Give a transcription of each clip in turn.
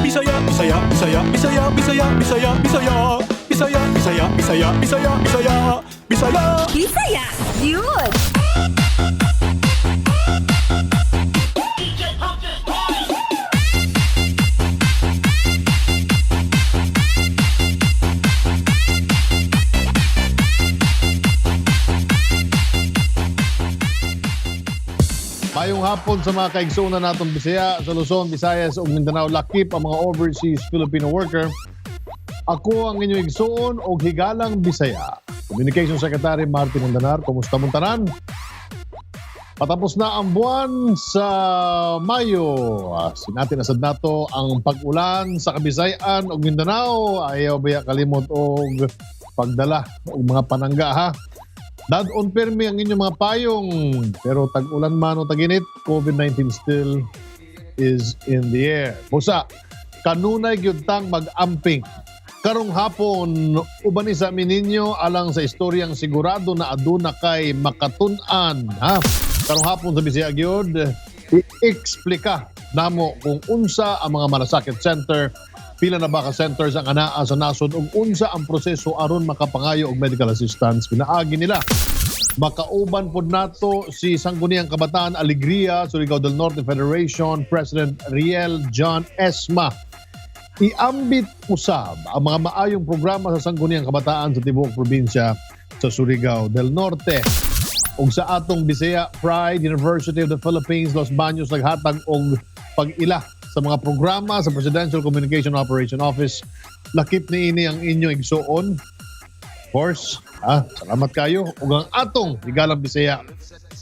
Bisaya, Bisaya, Bisaya, Bisaya, Bisaya, Bisaya, Bisaya, Bisaya, Bisaya, Bisaya, Bisaya, Bisaya, Bisaya. Bisaya, yun! Mayong hapon sa mga kaigsunan natong Bisaya, sa Luzon, Visayas ug Mindanao, lakip ang mga overseas Filipino worker. Ako ang inyong igsuon og higalang Bisaya. Communication Secretary Martin Mundanar, kumusta mong tanan? Patapos na ang buwan sa Mayo. Sinatin asad nato ang pag-ulan sa Kabisayan ug Mindanao. Ayaw baya kalimot og pagdala og mga panangga ha. Dadon permi ang inyong mga payong, pero tag-ulan man o tag-init, COVID-19 still is in the air. Busa, kanunay gyud tang mag-amping. Karong hapon, uban isa mininyo alang sa istoryang sigurado na aduna kay makatun-an. Ha? Karong hapon sa Bisaya gyud, i-explika namo kung unsa ang mga malasakit center, pila na ba ka centers ang anaa sa nasod ug unsa ang proseso aron makapangayo og medical assistance pinaagi nila. Makauban pod nato si Sangguniang Kabataan Alegria, Surigao del Norte Federation President Riel John Esma. Iambit usab ang mga maayong programa sa Sangguniang Kabataan sa tibuok probinsya sa Surigao del Norte. Ug sa atong Bisaya Pride, University of the Philippines Los Baños naghatag og pag-ila sa mga programa sa Presidential Communication Operation Office. Lakip ni ini ang inyong igsuon. Of course, salamat kayo. Ug ang atong higalang Bisaya,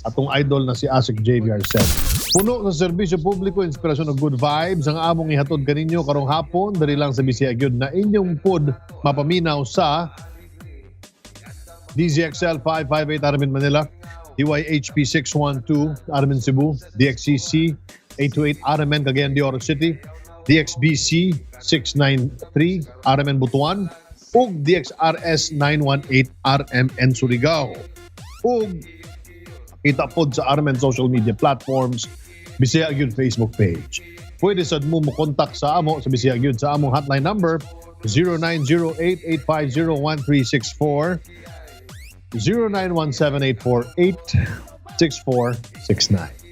atong idol na si Asik J.V. Arcel. Puno sa serbisyo publiko, inspirasyon ug good vibes ang among ihatod kaninyo karong hapon diri lang sa Bisaya gyud na inyong pod mapaminaw sa DZXL 558 Armin Manila, DYHP 612 Armin Cebu, DXCC 828 Aramen, Cagayan de Oro City, DXBC 693 Aramen, Butuan, ug DXRS 918 RMN Surigao. Ug kita pod sa Aramen social media platforms, Bisaya Gyud Facebook page. Pwede sad mo kontak sa amo sa Bisaya Gyud sa among hotline number 0908-850-1364, 0917-848-6469.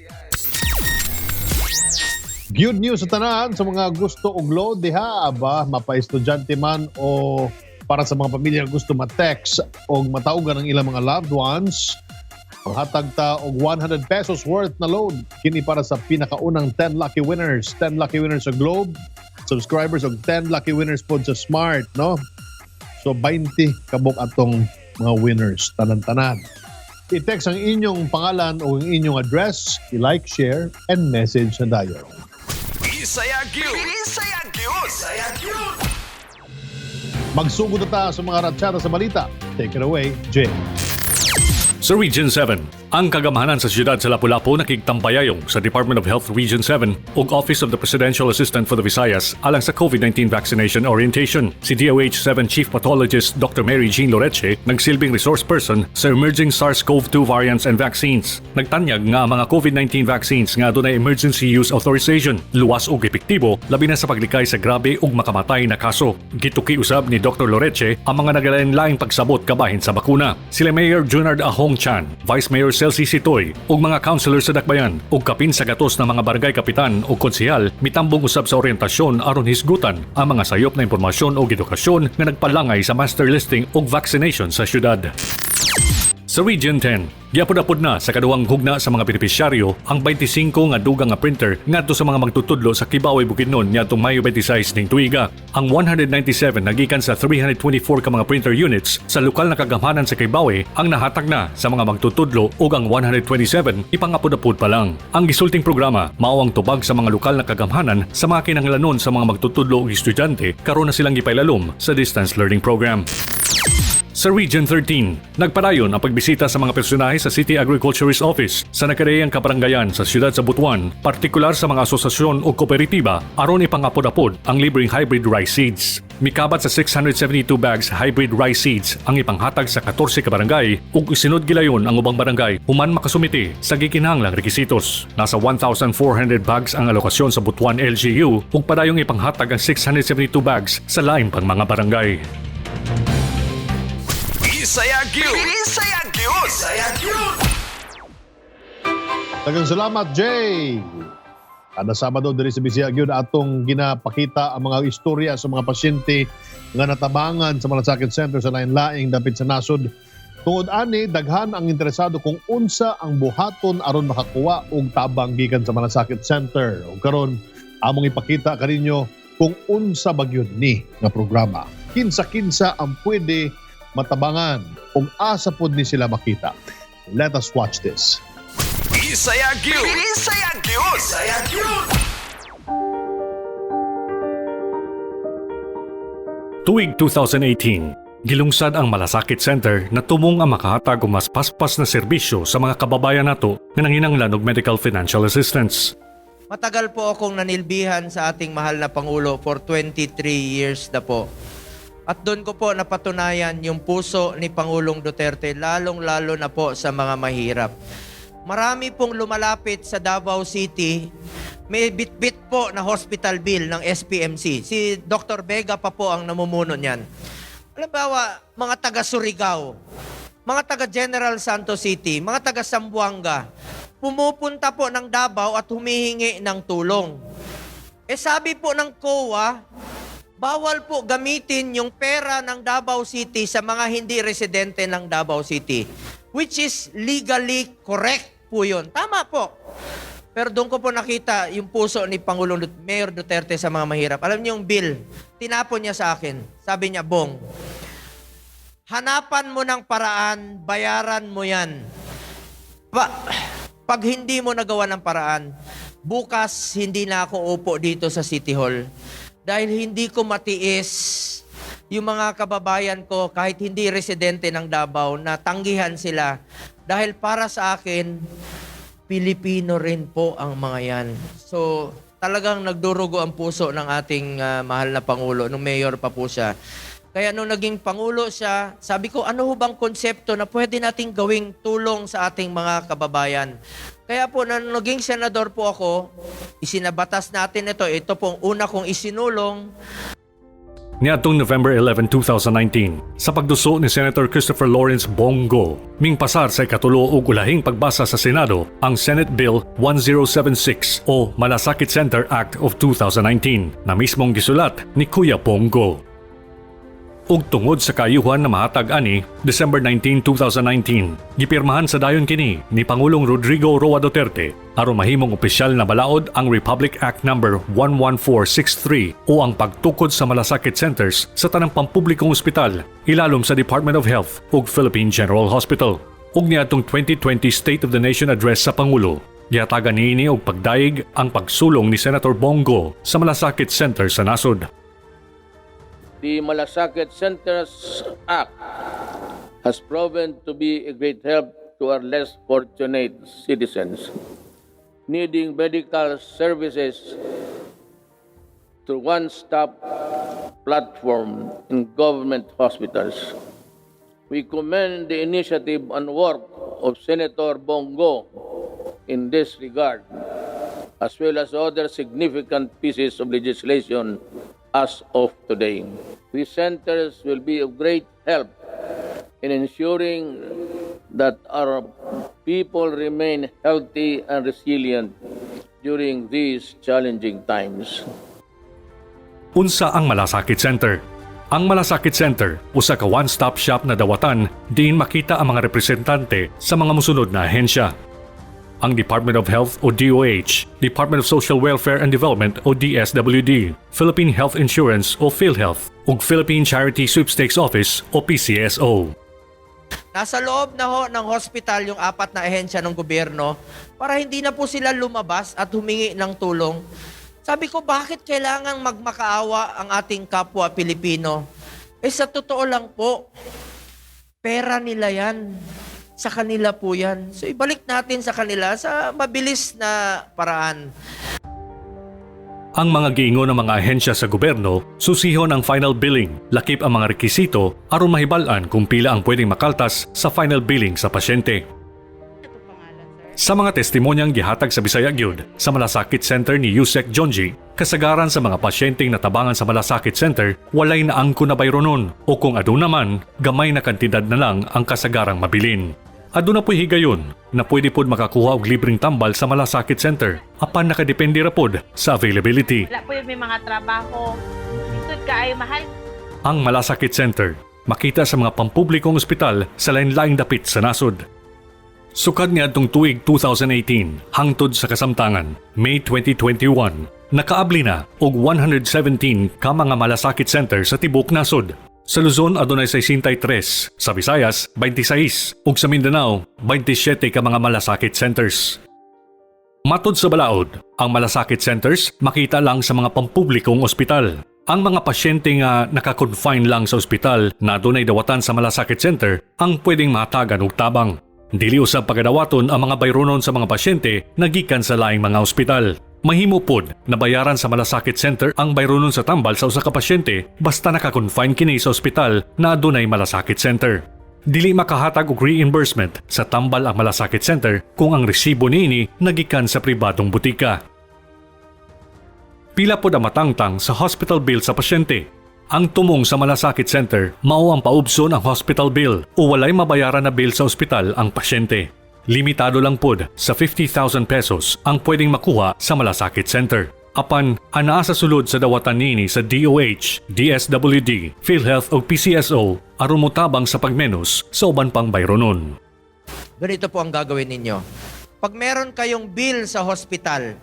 Good news sa tanan sa mga gusto og load diha ba mapa-estudyante man o para sa mga pamilya gusto ma-text o mataugan ang ilang mga loved ones. Panghatag ta og 100 pesos worth na load kini para sa pinakaunang 10 lucky winners. 10 lucky winners sa Globe, subscribers og 10 lucky winners pod sa Smart, no? So 20 kabok atong mga winners tanan-tanan. I-text ang inyong pangalan o ang inyong address, i-like, share, and message na dayon. Bisaya Gyud! Bisaya Gyud! Bisaya Gyud! Magsugod na ta sa mga ratsada sa balita. Take it away, Jay. Sa Region 7, ang kagamahanan sa siyudad sa Lapu-Lapu nakigtampayayong sa Department of Health Region 7 ug Office of the Presidential Assistant for the Visayas alang sa COVID-19 vaccination orientation. Si DOH-7 Chief Pathologist Dr. Mary Jean Loreche nagsilbing resource person sa emerging SARS-CoV-2 variants and vaccines. Nagtanyag nga ang mga COVID-19 vaccines nga adunay emergency use authorization, luwas ug epektibo labi na sa paglikay sa grabe ug makamatay na kaso. Gituki usab ni Dr. Loreche ang mga nagalain-laing pagsabot kabahin sa bakuna. Sila Mayor Junard Ahong Chan, Vice Mayor Celsi Sitoy ug mga councilor sa Dakbayan ug kapin sa gatos ng mga barangay kapitan ug konsehal mitambong usab sa orientasyon aron hisgutan ang mga sayop na impormasyon ug edukasyon nga nagpalangay sa master listing ug vaccination sa syudad. Sa Region 10, giapod-apod na sa kaduhang hugna sa mga benepisyaryo ang 25 nga dugang nga printer ngadto sa mga magtutudlo sa Kibawe, Bukidnon niadtong Mayo 26 ning tuiga. Ang 197 nagikan sa 324 ka mga printer units sa lokal na kagamhanan sa Kibawe ang nahatag na sa mga magtutudlo ug ang 127 ipangapod-apod pa lang. Ang gisulting programa mao ang tubag sa mga lokal na kagamhanan sa mga kinahanglanon sa mga magtutudlo ug estudyante karon na silang gipailalom sa distance learning program. Sa Region 13, nagpadayon ang pagbisita sa mga personahe sa City Agriculturist Office sa nagkadayang kabaranggayan sa siyudad sa Butuan, partikular sa mga asosasyon o kooperatiba aron ipangapod-apod ang libreng hybrid rice seeds. Mikabat sa 672 bags hybrid rice seeds ang ipanghatag sa 14 kabarangay ug isunod gilayon ang ubang barangay human makasumiti sa gikinahanglang rekisitos. Nasa 1,400 bags ang alokasyon sa Butuan LGU ug padayong ipanghatag ang 672 bags sa lain pang mga barangay. Bisaya Gyud! Bisaya Gyud! Bisaya Gyud! Daghang salamat, Jay! Kada Sabado diri sa Bisaya Gyud atong ginapakita ang mga istorya sa mga pasyente nga natabangan sa Malasakit Center sa lain-laing dapit sa nasod. Tungod ani, daghan ang interesado kung unsa ang buhaton aron makakuha og tabang gikan sa Malasakit Center. O karon among ipakita kaninyo kung unsa ba gyud ni nga programa. Kinsa-kinsa ang pwede matabangan kung asa pod ni sila makita. Let us watch this. Bisaya Gyud! Bisaya Gyud! Bisaya Gyud! Tuig 2018, gilungsad ang Malasakit Center na tumong ang makahatag og mas paspas na serbisyo sa mga kababayan nato nga nanginahanglan og medical financial assistance. Matagal po akong nanilbihan sa ating mahal na Pangulo for 23 years na po. At doon ko po napatunayan yung puso ni Pangulong Duterte, lalong-lalo na po sa mga mahirap. Marami pong lumalapit sa Davao City, may bit-bit po na hospital bill ng SPMC. Si Dr. Vega pa po ang namumuno niyan. Halimbawa, mga taga Surigao, mga taga General Santos City, mga taga Zamboanga, pumupunta po ng Davao at humihingi ng tulong. Sabi po ng COA, bawal po gamitin yung pera ng Davao City sa mga hindi residente ng Davao City. Which is legally correct po yun. Tama po. Pero doon ko po nakita yung puso ni Pangulong Mayor Duterte sa mga mahirap. Alam niyo yung bill, tinapon niya sa akin. Sabi niya, Bong, hanapan mo ng paraan, bayaran mo yan. Pag hindi mo nagawa ng paraan, bukas hindi na ako upo dito sa City Hall. Dahil hindi ko matiis yung mga kababayan ko kahit hindi residente ng Davao na tanggihan sila. Dahil para sa akin, Pilipino rin po ang mga yan. So talagang nagdurugo ang puso ng ating mahal na Pangulo, nung mayor pa po siya. Kaya nung naging Pangulo siya, sabi ko, ano ho bang konsepto na pwede nating gawing tulong sa ating mga kababayan? Kaya po, nung naging senador po ako, isinabatas natin ito. Ito pong una kong isinulong. Niadtong November 11, 2019, sa pagduso ni Senator Christopher Lawrence Bongo, ming pasar sa ikatulo ug ulahing pagbasa sa Senado ang Senate Bill 1076 o Malasakit Center Act of 2019 na mismong gisulat ni Kuya Bongo. Ug tungod sa kaayuhan na mahatag ani, December 19, 2019, gipirmahan sa dayon kini ni Pangulong Rodrigo Roa Duterte aron mahimong opisyal na balaod ang Republic Act No. 11463 o ang pagtukod sa malasakit centers sa tanang pampublikong ospital, ilalom sa Department of Health ug Philippine General Hospital. Ug niadtong 2020 State of the Nation Address sa Pangulo, gihatagan niini og pagdaig ang pagsulong ni Senator Bongo sa malasakit center sa nasod. The Malasakit Centers Act has proven to be a great help to our less fortunate citizens needing medical services through one-stop platform in government hospitals. We commend the initiative and work of Senator Bongo in this regard, as well as other significant pieces of legislation as of today. These centers will be of great help in ensuring that our people remain healthy and resilient during these challenging times. Unsa ang Malasakit Center? Ang Malasakit Center, usa ka one-stop shop na dawatan diin makita ang mga representante sa mga musunod na ahensya. Ang Department of Health o DOH, Department of Social Welfare and Development o DSWD, Philippine Health Insurance o PhilHealth, ug Philippine Charity Sweepstakes Office o PCSO. Nasa loob na ho ng hospital yung 4 na ahensya ng gobyerno para hindi na po sila lumabas at humingi ng tulong. Sabi ko, bakit kailangan magmakaawa ang ating kapwa Pilipino? Sa totoo lang po, Pera nila yan. Sa kanila po yan. So ibalik natin sa kanila sa mabilis na paraan. Ang mga giingon ng mga ahensya sa gobyerno, susihon ang final billing, lakip ang mga rekisito aron mahibalan kung pila ang pwedeng makaltas sa final billing sa pasyente. Sa mga testimonyang gihatag sa Bisaya Gyud sa Malasakit Center ni Yusek Jonji, kasagaran sa mga pasyenteng natabangan sa Malasakit Center, walay naangko na bayronon o kung aduna man, gamay na kantidad na lang ang kasagarang mabilin. Aduna po'y higayon na pwede pod makakuha og libreng tambal sa Malasakit Center apan nakadepende ra pod sa availability. Wala po yun, may mga trabaho. Isod ka ay mahal. Ang Malasakit Center makita sa mga pampublikong ospital sa lain-laing dapit sa nasod. Sukad niadtong tuig 2018 hangtod sa kasamtangan, May 2021, nakaabli na og 117 ka mga Malasakit Center sa tibuok nasod. Sa Luzon adunay 63, sa Visayas 26 ug sa Mindanao 27 ka mga Malasakit Centers. Matod sa balaod, ang Malasakit Centers makita lang sa mga pampublikong ospital. Ang mga pasyente nga naka-confine lang sa ospital na adunay dawatan sa Malasakit Center ang pwedeng mahatagan og tabang. Dili usab pagadawaton ang mga bayronon sa mga pasyente nagikan sa laing mga ospital. Mahimo pod na bayaran sa Malasakit Center ang bayronon sa tambal sa usa ka pasyente basta naka-confine kini sa ospital na adunay Malasakit Center. Dili makahatag og reimbursement sa tambal ang Malasakit Center kung ang resibo niini nagikan sa pribadong butika. Pila pod ang matangtang sa hospital bill sa pasyente. Ang tumong sa Malasakit Center mao ang paubson ang hospital bill o walay mabayaran na bill sa ospital ang pasyente. Limitado lang pod sa 50,000 pesos ang pwedeng makuha sa Malasakit Center. Apan, anaa sa sulod sa dawatan nini sa DOH, DSWD, PhilHealth o PCSO aron motabang sa pagmenos sa uban pang bayronon. Ganito po ang gagawin ninyo. Pag meron kayong bill sa hospital,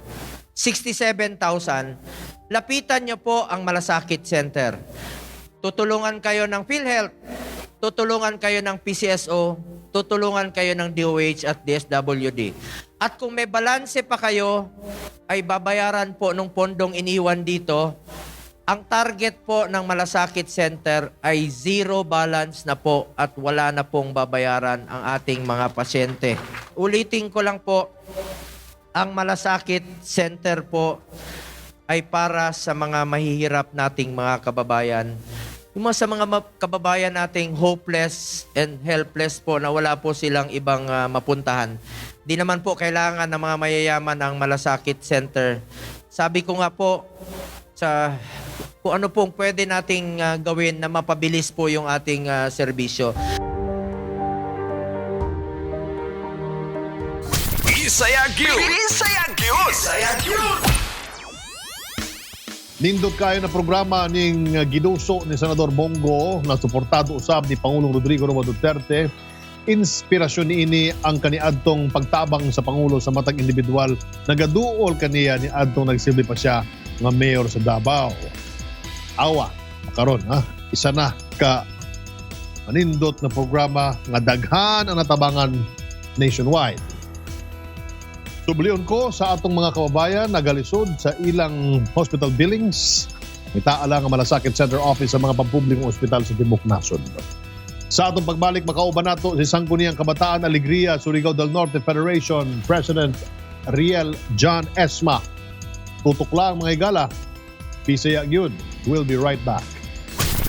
67,000, lapitan nyo po ang Malasakit Center. Tutulungan kayo ng PhilHealth, tutulungan kayo ng PCSO, tutulungan kayo ng DOH at DSWD. At kung may balanse pa kayo, ay babayaran po ng pondong iniwan dito. Ang target po ng Malasakit Center ay zero balance na po at wala na pong babayaran ang ating mga pasyente. Ulitin ko lang po, ang Malasakit Center po ay para sa mga mahihirap nating mga kababayan. Yung mga sa mga kababayan nating hopeless and helpless po na wala po silang ibang mapuntahan. Di naman po kailangan ng mga mayayaman ang Malasakit Center. Sabi ko nga po, kung ano pong pwede nating gawin na mapabilis po yung ating serbisyo. Bisaya Gyud! Bisaya Gyud! Bisaya Gyud! Nindot kayo na programa ning giduso ni Senador Bongo na suportado usab ni Pangulong Rodrigo Roa Duterte. Inspirasyon niini ang kaniadtong pagtabang sa Pangulo sa matag individual. Nagaduol kaniya ni adtong nagsilbi pa siya nga mayor sa Davao. Awa, karon isa na ka manindot na programa nga daghan ang natabangan nationwide. Sublion ko sa atong mga kababayan nagalisod sa ilang hospital billings. Mitaa lang ang Malasakit Center Office sa mga pampublikong ospital sa Tibuok Nasod. Sa atong pagbalik, makauban nato si Sangguniang Kabataan Alegria, Surigao del Norte Federation President Riel John Esma. Tutok lang mga higala. Bisaya Gyud. We'll be right back.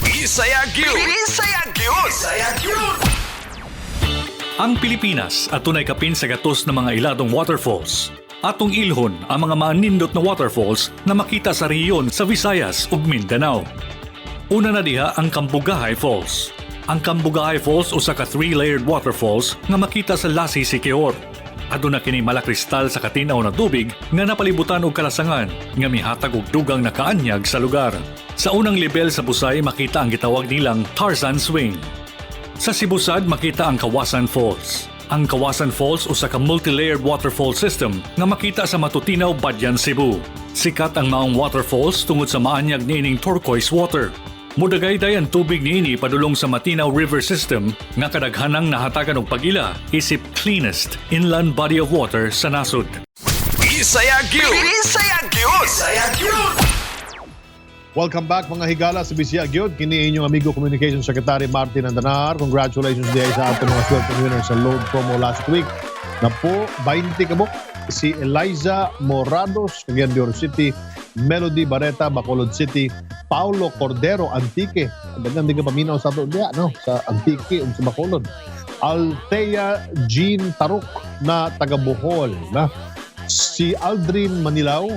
Bisaya Gyud! Bisaya Gyud! Bisaya Gyud! Ang Pilipinas at tunay kapin sa gatos ng mga iladong waterfalls. Atong ilhon ang mga maanindot na waterfalls na makita sa rehiyon sa Visayas ug Mindanao. Una na diha ang Cambugahay Falls. Ang Cambugahay Falls usa ka 3-layered waterfalls nga makita sa Lassi, Siquijor. Aduna kini malakristal sa katinaw na tubig nga napalibutan og kalasangan nga mihatag og dugang nakaanyag sa lugar. Sa unang level sa Busay makita ang gitawag nilang Tarzan Swing. Sa Sibusad makita ang Kawasan Falls. Ang Kawasan Falls usa ka multi-layered waterfall system nga makita sa Matutinaw, Badyan, Cebu. Sikat ang maong waterfalls tungod sa maanyag niining turquoise water. Mudagayday ang tubig niini padulong sa Matinaw River System nga kadaghanang nahatagan og pag-ila isip cleanest inland body of water sa nasod. Bisaya Gyud! Bisaya Gyud! Bisaya Gyud! Welcome back mga higala sa Bisaya Gyud. Kini inyong amigo Communication Secretary Martin Andanar. Congratulations diay sa ating mga swerte winners sa load promo last week. Na po 20 kabuk si Eliza Morados, Cagayan de Oro City, Melody Barreta, Bacolod City, Paulo Cordero, Antique. Dagan di ka paminaw sa ato diya, no? Sa Antique ug sa Bacolod. Althea Jean Taruk na taga Bohol, na. Si Aldrin Manilao,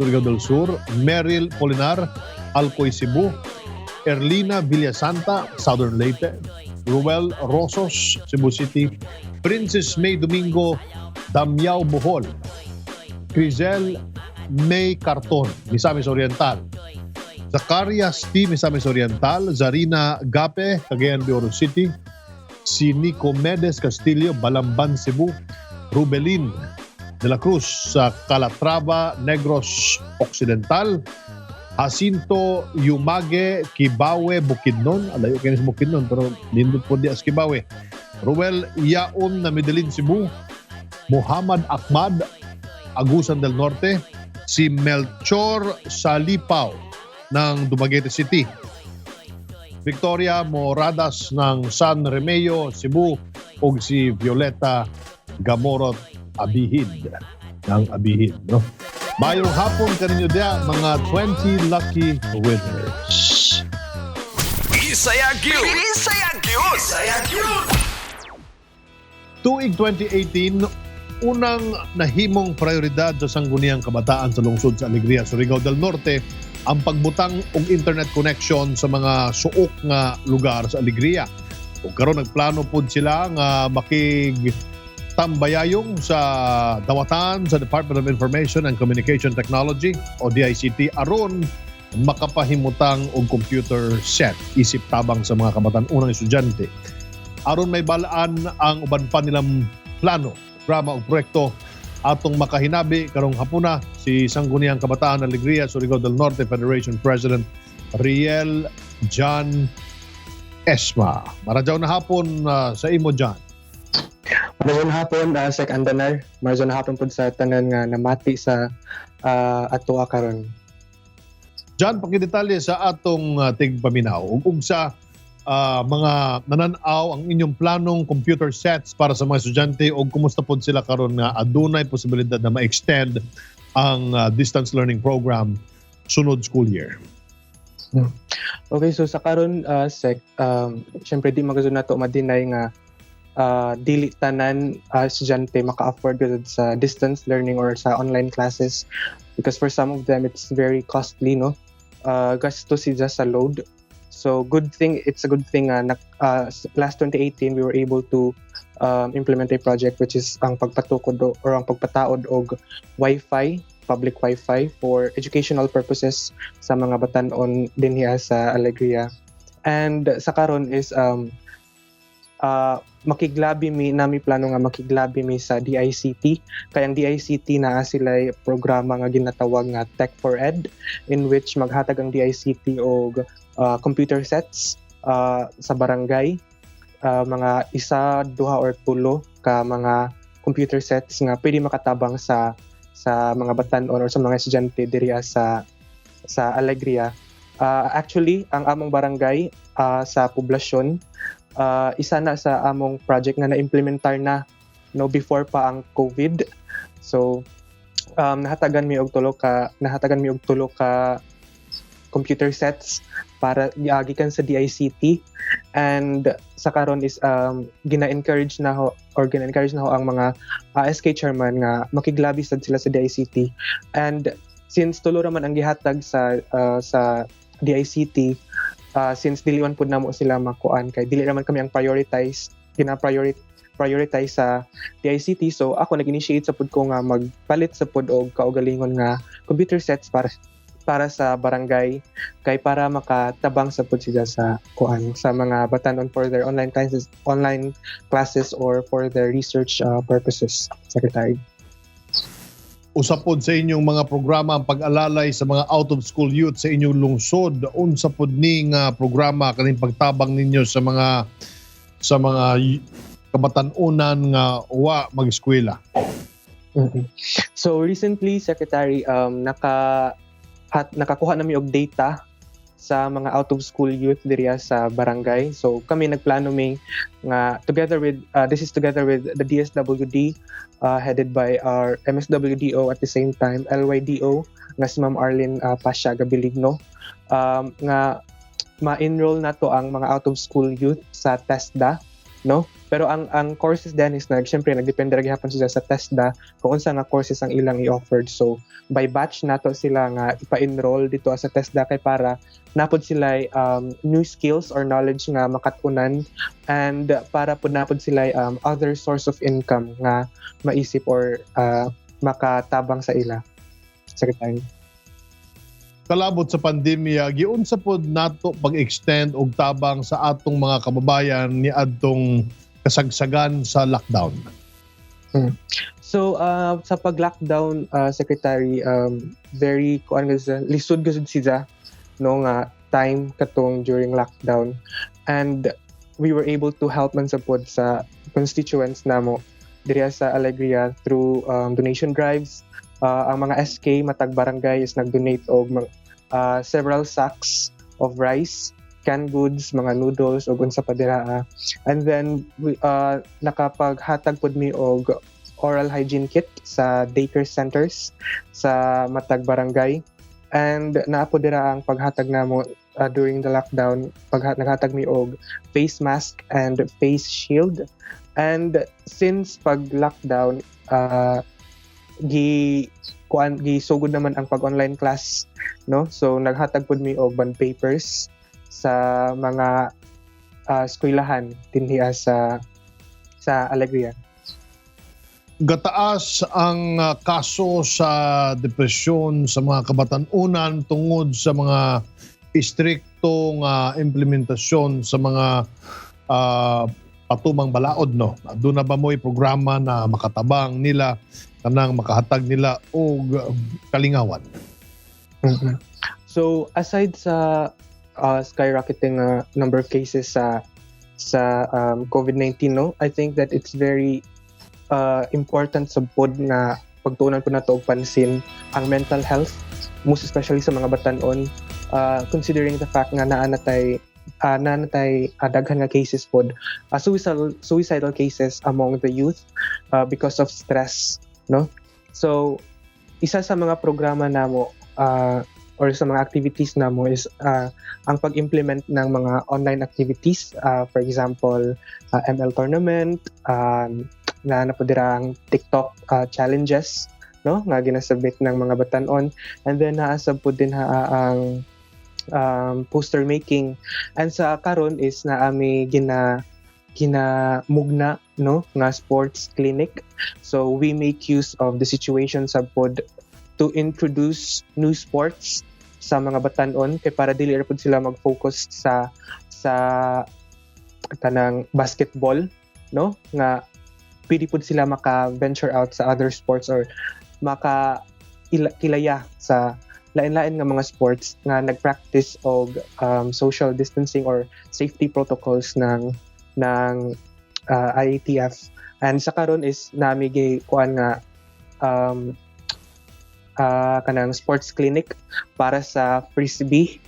Surigao del Sur, Meryl Polinar, Alcoy Cebu, Erlina Villasanta, Southern Leyte, Ruel Rosos, Cebu City, Princess May Domingo, Damiao Bohol, Crizel May Carton, Misamis Oriental, Zacarias T. Misamis Oriental, Zarina Gape, Cagayan de Oro City, si Nico Medes Castillo, Balamban, Cebu, Rubelin de la Cruz sa Calatrava, Negros Occidental, Jacinto Yumage, Kibawe, Bukidnon. Alayo kayo sa Bukidnon, pero lindot po di as Kibawe. Ruel Yaon na Medellin, Cebu. Muhammad Ahmad, Agusan del Norte. Si Melchor Salipao ng Dumaguete City. Victoria Moradas ng San Remeo, Cebu. O si Violeta Gamorot Abihid ng Abihid, no? Mayong hapon kaninyo dia mga 20 lucky winners. Bisaya Gyud! Bisaya Gyud! Bisaya Gyud! Tuig 2018, unang nahimong prioridad sa sangguniang kabataan sa lungsod sa Alegria, Surigao del Norte, ang pagbutang og internet connection sa mga suok nga lugar sa Alegria. Ug karon nagplano pud sila nga tambayayong sa dawatan sa Department of Information and Communication Technology o DICT aron makapahimutang og computer set isip tabang sa mga kabataan unang estudyante. Aron may balaan ang uban pa nilang plano, programa o proyekto atong makahinabi karong hapuna si Sangguniang Kabataan Alegria Surigao del Norte Federation President Riel John Esma. Maradyaw na hapon sa imo, John. Maradyaw na hapon, Sec Andanar. Maradyaw na hapon po sa tanan nga namati sa ato karon. John, pakidetalye sa atong tigpaminaw ug sa mga nananaw ang inyong planong computer sets para sa mga estudyante o kumusta po sila karon nga adunay posibilidad na ma-extend ang distance learning program sunod school year. Okay, so sa karon Sec, syempre di magazon nato madinay nga dili tanan estudyante maka-afford gud sa distance learning or sa online classes because for some of them it's very costly, no? Gasto sila sa load. So it's a good thing last 2018 we were able to implement a project which is ang pagpatukod or ang pagpataod og Wi-Fi, public Wi-Fi for educational purposes sa mga batan-on dinhi sa Alegria. And sa karon is makiglabi nami plano nga makiglabi sa DICT. Kaya ang DICT naa sila programa nga ginatawag nga Tech for Ed in which maghatag ang DICT og computer sets sa barangay, mga isa, duha or tulo ka mga computer sets nga pwede makatabang sa mga batan-on or sa mga estudyante diri sa Alegria. Actually, ang among barangay sa poblasyon isa na sa among project nga na-implementar na before pa ang COVID. So nahatagan mi og tulo ka computer sets para giagikan sa DICT, and sa karon is gina-encourage na ho ang mga SK chairman nga makiglabi sad sila sa DICT. And since tulo raman ang gihatag sa DICT, since diliwan pud namo sila makuan kay dili naman kami ang prioritize sa DICT, so ako nag-initiate sa pud ko nga magpalit sa pud og kaugalingon nga computer sets para sa barangay kay para makatabang sa pud sila sa mga batanon for their online classes or for their research purposes, Secretary. Usapod sa inyong mga programa ang pag-alalay sa mga out-of-school youth sa inyong lungsod. Unsa pod ning programa kaning pagtabang ninyo sa mga kabatan-unan nga wa mag-eskwela? Mm-hmm. So recently, Secretary, nakakuha namin og data sa mga out of school youth diriya sa barangay. So kami nagplano nga together with together with the DSWD headed by our MSWDO at the same time LYDO nga si Ma'am Arlene Pasyaga Biligno nga ma-enroll na to ang mga out of school youth sa TESDA, no? Pero ang courses din is syempre nagdepende ra gyapon sila sa TESDA kung unsa nga courses ang ilang i-offered. So by batch nato sila nga ipa-enroll dito sa TESDA kay para napod sila new skills or knowledge nga makatunan and para pud napod sila other source of income nga maisip or makatabang sa ila. Secretary. Kalabot sa pandemya, giunsa pod nato pag-extend og tabang sa atong mga kababayan ni adtong kasagsagan sa lockdown. So sa pag-lockdown, Secretary, very lisod gud siya no nga time katong during lockdown, and we were able to help man support sa constituents namo diriya sa Alegria through donation drives. Ang mga SK matag barangay is nag-donate og several sacks of rice, canned goods, mga noodles ug unsa pa dira. And then we nakapaghatag pud mi og oral hygiene kit sa daycare centers sa matag barangay. And naapo dira ang paghatag namo during the lockdown, naghatag mi og face mask and face shield. And since pag lockdown gisugod naman ang pag-online class, no? So naghatag pud mi og bond papers sa mga eskwelahan dinhi sa Alegria. Gataas ang kaso sa depresyon sa mga kabatan-unan tungod sa mga istriktong implementasyon sa mga patumang balaod, no? Doon na ba mo'y programa na makatabang nila kanang makahatag nila og kalingawan? Mm-hmm. So aside sa skyrocketing number of cases sa COVID-19, no, I think that it's very important sa pod na pagtuunan po nato og pansin ang mental health, most especially sa mga batan-on, considering the fact nga naanatay daghan nga cases pod suicidal cases among the youth because of stress, no? So isa sa mga programa namo or sa mga activities namo is ang pag-implement ng mga online activities, for example ML tournament, na napodira ang TikTok challenges, no, nga ginasabit ng mga batan-on, and then naasab pud din ang poster making. And sa karon is naami ginamugna, no, nga sports clinic. So we make use of the situation sa pod to introduce new sports sa mga batan-on kay para dili ra pud sila mag-focus sa tanang basketball, no, nga pwede pud sila maka-venture out sa other sports or kilaya sa lain-lain nga mga sports nga nag-practice og social distancing or safety protocols ng IATF. And sa karon is nami kuan nga kanang sports clinic para sa frisbee,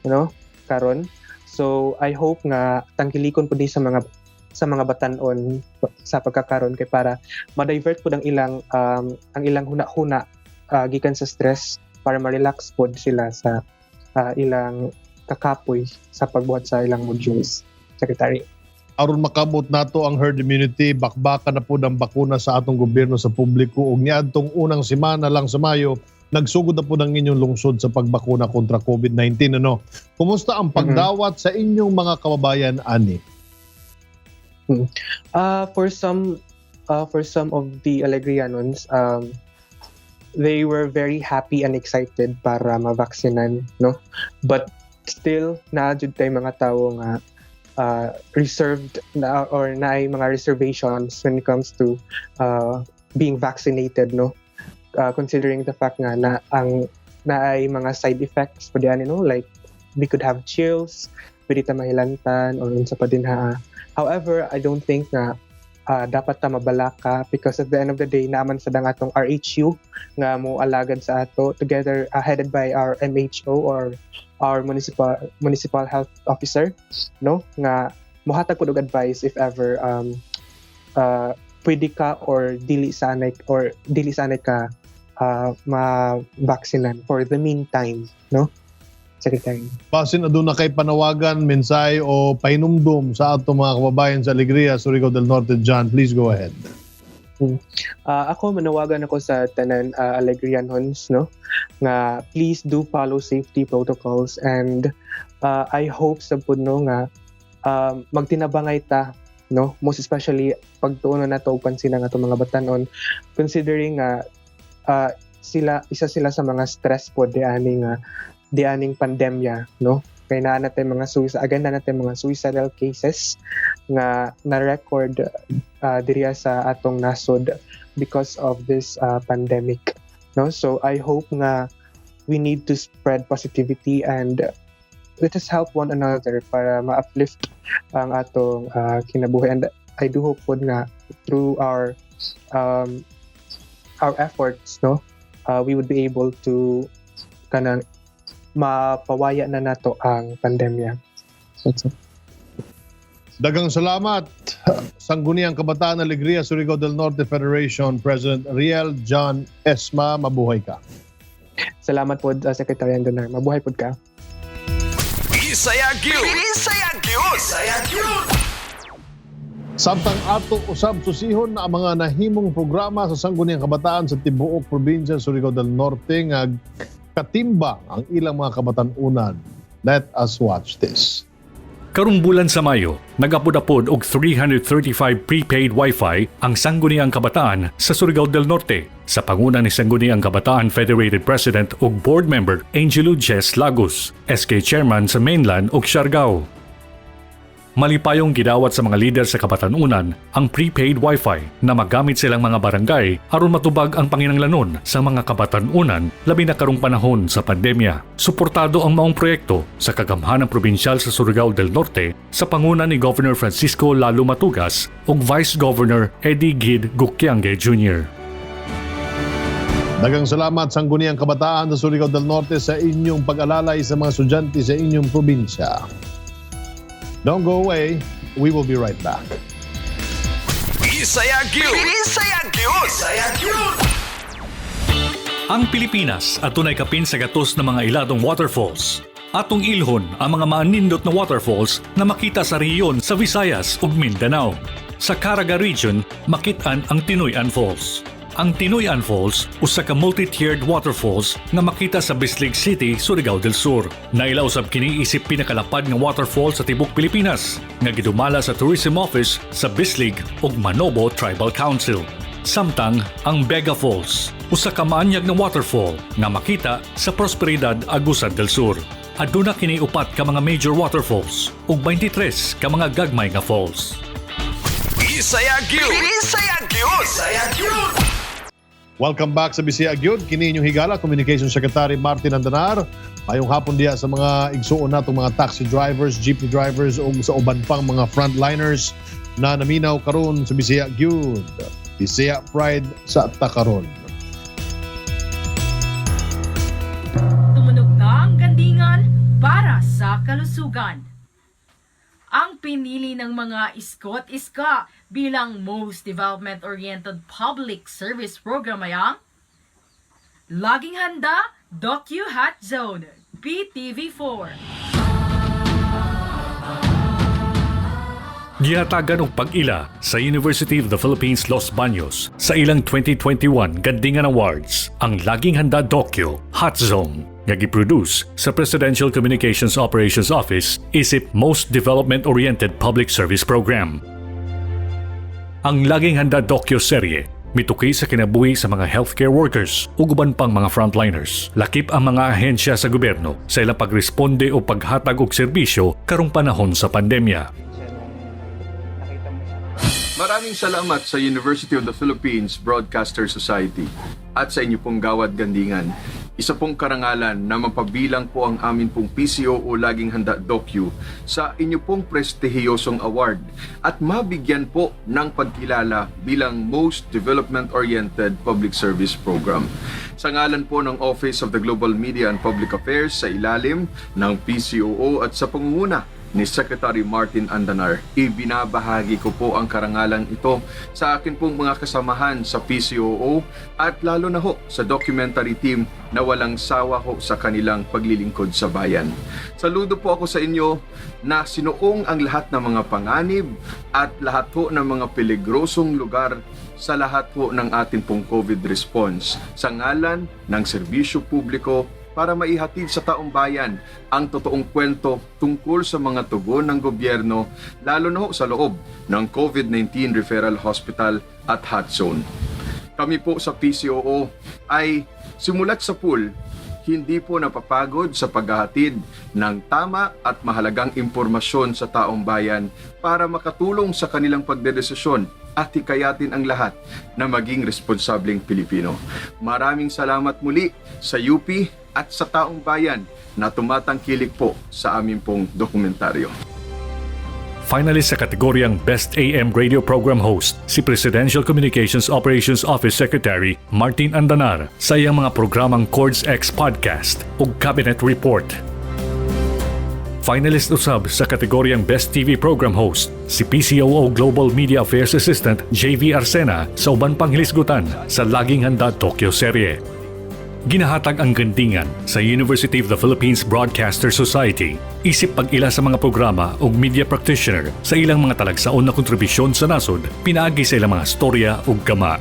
you know, karon. So I hope nga tangkilikon pud sa mga batan-on sa pagkakaron kay para ma-divert pud ang ilang huna-huna gikan sa stress para ma-relax pod sila sa ilang kakapoy sa pagbuhat sa ilang modules, Secretary. Aron makabot nato ang herd immunity, bakbakan na po ang bakuna sa atong gobyerno sa publiko ug niadtong unang semana lang sa Mayo, nagsugod na po ng inyong lungsod sa pagbakuna kontra COVID-19, ano? Kumusta ang pagdawat sa inyong mga kababayan, ani? For some of the Alegrianons, they were very happy and excited para mavaksinan, no? But still naadjud tay mga tawo nga reserved na or naay mga reservations when it comes to being vaccinated, no? Considering the fact nga na naay mga side effects pwede ani, no, like we could have chills, pwede ta mahilantan or unsa pa din ha. However, I don't think na dapat ta mabalaka because at the end of the day naaman sa dang atong RHU nga mo alagad sa ato together headed by our MHO or our municipal health officer, no, nga mohatag pud og advice if ever pwede ka or dili sanay ka ma-vaksinan for the meantime, no, Secretary. Basin adun na kay panawagan, mensahe o pahinumdum sa atong mga kababayan sa Alegria, Surigao del Norte. John, please go ahead. Ako manawagan ako sa tanan Alegrianhons, no, nga please do follow safety protocols and I hope sa pud no nga magtinabangay ta, no, most especially pagtuon na to og pansin nga atong mga batanon considering isa sila sa mga stress pod di aning pandemya, no, kay naa natin mga suicidal cases nga na-record diriya sa atong nasod because of this pandemic, no. So I hope nga we need to spread positivity and let us help one another para ma-uplift ang atong kinabuhi, and I do hope pod nga through our efforts, no, we would be able to kanang mapawaya na nato ang pandemya. Dagang salamat, Sangguniang Kabataan Alegria, Surigao del Norte Federation President Riel John Esma. Mabuhay ka. Salamat po, Secretary Andonar. Mabuhay po ka. Bisaya Gyud! Samtang ato usab susihon na ang mga nahimong programa sa Sangguniang Kabataan sa tibuok probinsya Surigao del Norte nga katimbang ang ilang mga kabatanunan. Let us watch this. Karong bulan sa Mayo, nag-apod-apod og 335 prepaid Wi-Fi ang Sangguniang Kabataan sa Surigao del Norte sa panguna ni Sangguniang Kabataan Federated President ug Board Member Angelo Jess Lagos, SK Chairman sa Mainland ug Siargao. Malipayong gidawat sa mga lider sa kabatanunan ang prepaid Wi-Fi na magamit silang mga barangay aron matubag ang panginahanglanon sa mga kabatanunan labi na karong panahon sa pandemya. Suportado ang maong proyekto sa kagamhanang probinsyal sa Surigao del Norte sa panguna ni Governor Francisco Lalo Matugas ug Vice Governor Eddie Gid Gukiange Jr. Dagang salamat, Sangguniang Kabataan sa Surigao del Norte, sa inyong pag-alalay sa mga estudyante sa inyong probinsya. Don't go away. We will be right back. Bisaya Gyud! Ang Pilipinas atunay kapin sa gatos ng mga iladong waterfalls. Atong ilhon ang mga maanindot na waterfalls na makita sa rehiyon sa Visayas ug Mindanao. Sa Caraga Region, makitaan ang Tinoyan Falls. Ang Tinoyan Falls, usa ka multi-tiered waterfalls nga makita sa Bislig City, Surigao del Sur. Nailaw sab kini isip pinakalapad nga waterfall sa tibok Pilipinas nga gidumala sa Tourism Office sa Bislig ug Manobo Tribal Council. Samtang ang Bega Falls, usa ka maanyag na waterfall nga makita sa Prosperidad, Agusan del Sur. Aduna kini upat ka mga major waterfalls ug 23 ka mga gagmay nga falls. Bisaya Gyud! Welcome back sa Bisaya Gyud. Kini inyong higala, Communications Secretary Martin Andanar. Mayong hapon diya sa mga igsuon natong mga taxi drivers, jeepney drivers o sa uban pang mga frontliners na naminaw karon sa Bisaya Gyud. Bisaya Pride sa Takaron. Tumunog na ang gandingan para sa kalusugan. Ang pinili ng mga iskot-iska bilang Most Development-Oriented Public Service Program ay ang Laging Handa Docu-Hot Zone, PTV4. Gihatagan og pag-ila sa University of the Philippines Los Baños sa ilang 2021 Gandingan Awards ang Laging Handa Docu Hot Zone nga giproduce sa Presidential Communications Operations Office isip Most Development-Oriented Public Service Program. Ang Laging Handa docu-serye mituki sa kinabuhi sa mga healthcare workers ug uban pang mga frontliners. Lakip ang mga ahensya sa gobyerno sa ilang pagresponde o paghatag og serbisyo karong panahon sa pandemya. Maraming salamat sa University of the Philippines Broadcaster Society at sa inyo pong Gawad Gandingan. Isa pong karangalan na mapabilang po ang amin pong PCOO Laging Handa Docu sa inyo pong prestihiyosong award at mabigyan po ng pagkilala bilang Most Development-Oriented Public Service Program. Sa ngalan po ng Office of the Global Media and Public Affairs sa ilalim ng PCOO at sa pangunguna ni Secretary Martin Andanar, ibinabahagi ko po ang karangalang ito sa akin pong mga kasamahan sa PCOO at lalo na ho sa documentary team na walang sawa ho sa kanilang paglilingkod sa bayan. Saludo po ako sa inyo na sinuong ang lahat ng mga panganib at lahat ho ng mga peligrosong lugar sa lahat po ng ating pong COVID response sa ngalan ng serbisyo publiko para maihatid sa taong bayan ang totoong kwento tungkol sa mga tugon ng gobyerno lalo na ho sa loob ng COVID-19 Referral Hospital at Hot Zone. Kami po sa PCOO ay simulat sa pool, hindi po napapagod sa paghahatid ng tama at mahalagang impormasyon sa taong bayan para makatulong sa kanilang pagdedesisyon at hikayatin ang lahat na maging responsableng Pilipino. Maraming salamat muli sa UP at sa taong bayan na tumatangkilik po sa aming pong dokumentaryo. Finalist sa kategoryang Best AM Radio Program Host, si Presidential Communications Operations Office Secretary Martin Andanar sa iyang mga programang Chords X Podcast ug Cabinet Report. Finalist usab sa kategoryang Best TV Program Host, si PCOO Global Media Affairs Assistant JV Arsena sa uban pang hilisgutan sa Laging Handa Tokyo Serye. Ginahatag ang gandingan sa University of the Philippines Broadcaster Society isip pag-ila sa mga programa ug media practitioner sa ilang mga talagsaon na kontribusyon sa nasod pinaagi sa ilang mga storya ug gama.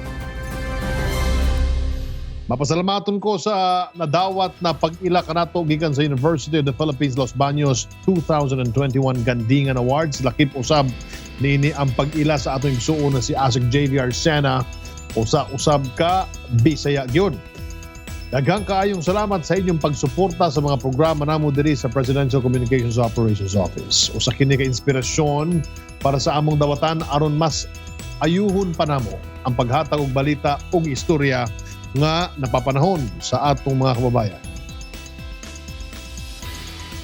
Mapasalamaton ko sa nadawat na pag-ila kanato gikan sa University of the Philippines Los Baños 2021 Gandingan Awards. Lakip usab nini ang pag-ila sa atong igsuon na si Asik JV Arsena o sa usab ka Bisaya gyud. Daghang kaayong salamat sa inyong pagsuporta sa mga programa namo diri sa Presidential Communications Operations Office. Usa kini ka inspirasyon para sa among dawatan aron mas ayuhon pa namo ang paghatag og balita ug istorya nga napapanahon sa atong mga kababayan.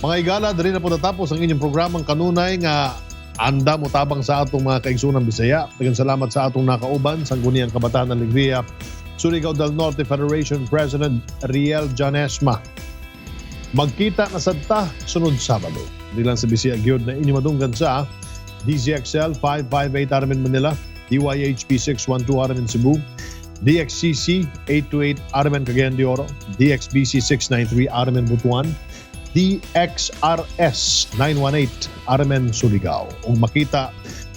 Mga igala, diri na po natapos ang inyong programang kanunay nga anda mo tabang sa atong mga kaigsunan Bisaya. Daghang salamat sa atong nakauban sa Guniang Kabataan ng Alegria, Surigao del Norte Federation President Riel Janesma. Magkita na sadta sunod Sabado. Di lang sa Bisaya gyud na inyo madunggan sa DZXL 558 Armen Manila, DYHP 612 Armen Cebu, DXCC 828 Armen Cagayan de Oro, DXBC 693 Armen Butuan, DXRS 918 Armen Surigao. Kung makita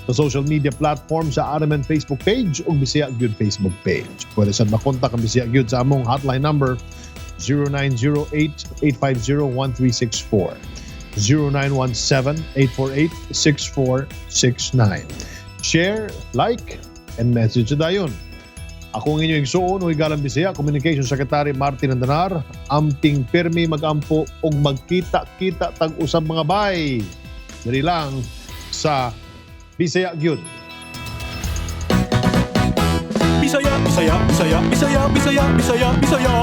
sa social media platform sa Armen Facebook page o Bisaya Gyud Facebook page. Pwede sad makontak ang Bisaya Gyud sa among hotline number 0908-850-1364, 0917-848-6469. Share, like, and message dayon. Ako ang inyong igsuon o Igalang Bisaya, Communications Secretary Martin Andanar, amping pirmi magampo o magkita-kita tag-usab mga bay. Dari lang sa Bisaya Gyud. Bisaya, Bisaya, Bisaya, Bisaya, Bisaya, Bisaya, Bisaya,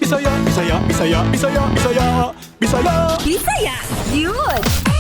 Bisaya, Bisaya, Bisaya, Bisaya, Bisaya, Bisaya, Bisaya Gyud.